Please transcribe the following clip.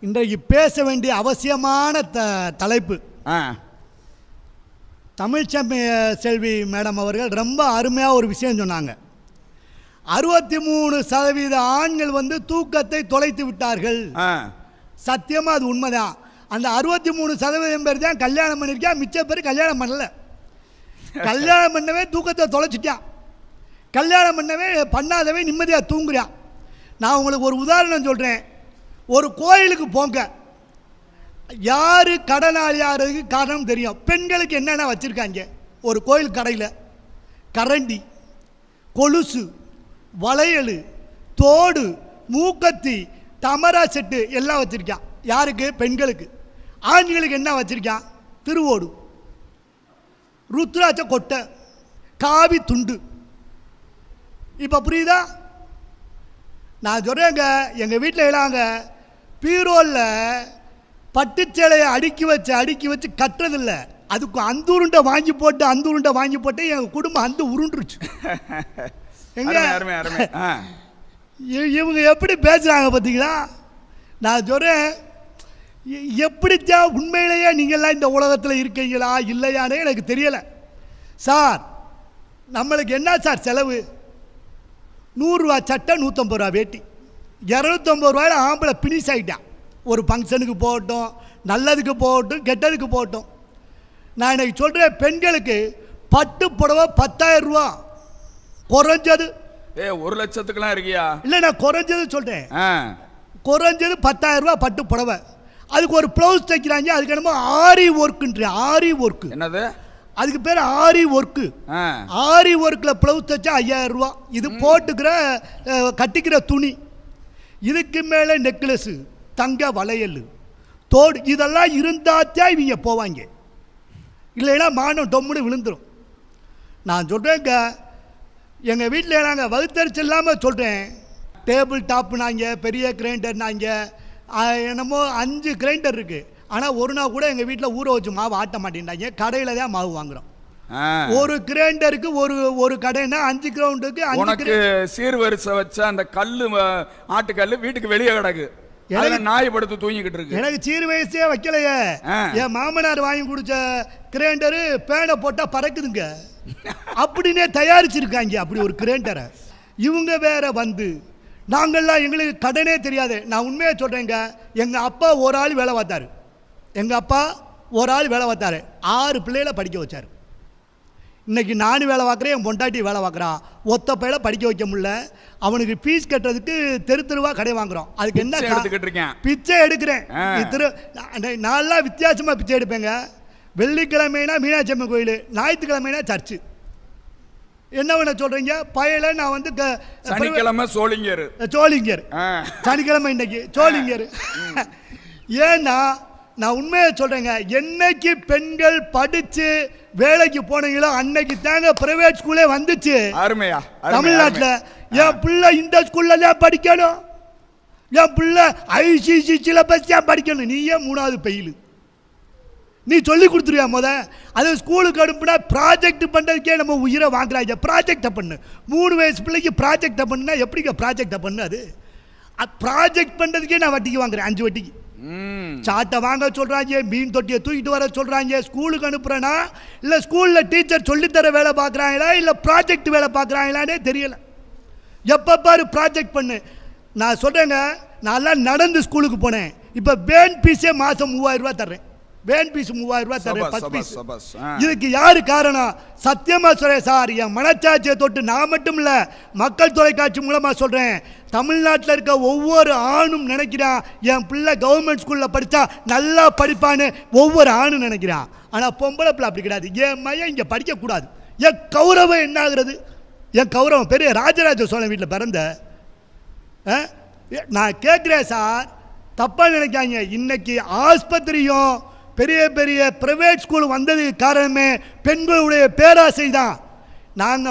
இன்றைக்கு பேச வேண்டிய அவசியமான தலைப்பு. தமிழ்ச்செல்வி மேடம் அவர்கள் ரொம்ப அருமையாக ஒரு விஷயம் சொன்னாங்க. 63% ஆண்கள் தூக்கத்தை தொலைத்து விட்டார்கள். சத்தியமாக அது உண்மைதான். அந்த 63% பேர் தான் கல்யாணம் பண்ணியிருக்கா, மிச்ச பேர் கல்யாணம் பண்ணல. கல்யாணம் பண்ணவே தூக்கத்தை தொலைச்சிட்டான், கல்யாணம் பண்ணவே பண்ணாதவே நிம்மதியாக தூங்குறான். நான் உங்களுக்கு ஒரு உதாரணம் சொல்கிறேன். ஒரு கோயிலுக்கு போங்க, யார் கடனாளியாருக்கு காரணம் தெரியும். பெண்களுக்கு என்னென்ன வச்சுருக்காங்க ஒரு கோயில் கடையில்? கரண்டி, கொலுசு, வளையல், தோடு, மூக்கத்தி, தமரா செட்டு எல்லாம் வச்சுருக்கான். யாருக்கு? பெண்களுக்கு. ஆண்களுக்கு என்ன வச்சுருக்கான்? திருவோடு, ருத்ராட்ச கொட்டை, காவி துண்டு. இப்போ புரியுதா? நான் சொல்கிறேங்க, எங்கள் வீட்டில் இல்லாங்க பீரோலில் பட்டுச்சேலையை அடுக்கி வச்சு கட்டுறதில்லை. அதுக்கு அந்த உருண்டை வாங்கி போட்டு எங்கள் குடும்பம் அந்த உருண்டுருச்சு. எங்க இவங்க எப்படி பேசுகிறாங்க பார்த்தீங்களா? நான் சொல்கிறேன், எப்படித்தான் உண்மையிலேயே நீங்கள்லாம் இந்த உலகத்தில் இருக்கீங்களா இல்லையானே எனக்கு தெரியலை. சார், நம்மளுக்கு என்ன சார் செலவு? 100 ரூபா சட்டை, 150 ரூபா வேட்டி, 250 ரூபாயில் ஆம்பளை பினிஷ் ஆகிட்டான். ஒரு ஃபங்க்ஷனுக்கு போகட்டும், நல்லதுக்கு போகட்டும், கெட்டதுக்கு போகட்டும். நான் இன்னைக்கு சொல்கிறேன், பெண்களுக்கு பட்டு புடவை 10,000 ரூபா குறைஞ்சது. 1 லட்சத்துக்குலாம் இருக்கியா? இல்லை, நான் குறைஞ்சது சொல்கிறேன். குறைஞ்சது 10,000 ரூபா பட்டு புடவை. அதுக்கு ஒரு ப்ளவுஸ் தைக்கிறாங்க, அதுக்கு என்னமோ ஆரி ஒர்க்குன்ற. ஆரி ஒர்க்கு என்னது? அதுக்கு பேர் ஆரி ஒர்க்கு. ஆரி ஒர்க்கில் ப்ளவுஸ் தைச்சா 5,000 ரூபா. இது போட்டுக்கிற கட்டிக்கிற துணி, இதுக்கு மேலே நெக்லஸு, தங்க வளையல், தோடு, இதெல்லாம் இருந்தாத்தான் இவங்க போவாங்க. இல்லைன்னா மானம் டொம்முன்னு விழுந்துடும். நான் சொல்கிறேங்க, எங்கள் வீட்டில் நாங்கள் வகுத்தறிச்சு இல்லாமல் சொல்கிறேன். டேபிள் டாப்புனாங்க, பெரிய கிரைண்டர்னாங்க, என்னமோ 5 கிரைண்டர் இருக்குது. ஆனால் ஒரு நாள் கூட எங்கள் வீட்டில் ஊற வச்சு மாவு ஆட்ட மாட்டேன்டாங்க, கடையில் தான் மாவு வாங்குகிறோம். ஒரு கிரைண்டருக்கு ஒரு கடைன்னா 5 கிரவுண்டுக்கு 5 சீர்வரிசை வச்ச அந்த கல்லு, ஆட்டுக்கல்லு வீட்டுக்கு வெளியே கிடக்கு. நாய் படுத்து தூங்கிக்கிட்டு இருக்கு. எனக்கு சீர் வயசே வைக்கலையே. என் மாமனார் வாங்கி குடிச்ச கிரைண்டரு பேனை போட்டா பறக்குதுங்க அப்படின்னே தயாரிச்சிருக்காங்க. அப்படி ஒரு கிரைண்டரை இவங்க வேற நாங்கள்லாம், எங்களுக்கு கடனே தெரியாது. நான் உண்மையாக சொல்கிறேங்க, எங்கள் அப்பா ஒரு ஆள் வேலை பார்த்தாரு. 6 பிள்ளைகளை படிக்க வச்சார். இன்னைக்கு நானும் வேலை பார்க்குறேன், என் பொண்டாட்டி வேலை பார்க்குறான். ஒத்த பையில படிக்க வைக்க முடியல. அவனுக்கு ஃபீஸ் கட்டுறதுக்கு தெருவா கடை வாங்குறோம். அதுக்கு என்ன பிச்சை எடுக்கிறேன். நான்லாம் வித்தியாசமாக பிச்சை எடுப்பேங்க. வெள்ளிக்கிழமைனா மீனாட்சி அம்மன் கோயில், ஞாயிற்றுக்கிழமைனா சர்ச்சு. என்ன வேணா சொல்றீங்க? பயல நான் சனிக்கிழமை சோளிங்கர், சனிக்கிழமை இன்னைக்கு சோளிங்கர். ஏன்னா நான் உண்மையை சொல்றேங்க, என்னைக்கு பெண்கள் படிச்சு வேலைக்கு போனீங்களோ அன்னைக்கு தாங்க பிரைவேட் ஸ்கூலே வந்துச்சு தமிழ்நாட்டில். என் பிள்ளை இந்த ஸ்கூல்ல தான் படிக்கணும், என் பிள்ளை ICC சிலபஸ் தான் படிக்கணும். நீயே 3வது பெயில், நீ சொல்லி கொடுத்துருவியா? அது ஸ்கூலுக்கு அனுப்புனா ப்ராஜெக்ட் பண்ணுறதுக்கே நம்ம உயிரை வாங்குறாங்க. ப்ராஜெக்டை பண்ணு, 3 வயசு பிள்ளைக்கு ப்ராஜெக்டை பண்ணுனா எப்படிங்க ப்ராஜெக்டை பண்ணு? அது ப்ராஜெக்ட் பண்ணுறதுக்கே நான் வட்டிக்கு வாங்குறேன், 5 வட்டிக்கு. சாட்டை வாங்க சொல்கிறாங்க, மீன் தொட்டியை தூக்கிட்டு வர சொல்கிறாங்க. ஸ்கூலுக்கு அனுப்புகிறேன்னா இல்லை ஸ்கூலில் டீச்சர் சொல்லித்தர வேலை பார்க்குறாங்களா இல்லை ப்ராஜெக்ட் வேலை பார்க்குறாங்களானே தெரியலை. எப்போ பாரு ப்ராஜெக்ட் பண்ணு. நான் சொல்கிறேங்க, நான்லாம் நடந்து ஸ்கூலுக்கு போனேன். இப்போ வேன் பீஸே மாதம் 3000 ரூபா தர்றேன். வேன் பீஸ் 3000 ரூபா தர்றேன், 10 பீஸ். இதுக்கு யாரு காரணம்? சத்தியமா சொல்றேன் சார், என் மனச்சாட்சியை தொட்டு நான் மட்டும் இல்ல, மக்கள் தொலைக்காட்சி மூலமா சொல்றேன். தமிழ்நாட்டில் இருக்க ஒவ்வொரு ஆணும் நினைக்கிறான், என் பிள்ளை கவர்மெண்ட் ஸ்கூல்ல படிச்சா நல்லா படிப்பான்னு ஒவ்வொரு ஆணும் நினைக்கிறான். ஆனா பொம்பளை பிள்ளை அப்படி கிடையாது. என் மையம் இங்க படிக்க கூடாது. என் கௌரவம் என்ன ஆகுறது? என் கௌரவம் பெரிய ராஜராஜ சோழன் வீட்டில் பிறந்த. நான் கேட்குறேன் சார், தப்பா நினைக்காங்க. இன்னைக்கு ஆஸ்பத்திரியும் பெரிய பெரிய பிரைவேட் ஸ்கூல் வந்ததுக்கு காரணமே பெண்களுடைய பேராசை தான். நாங்கள்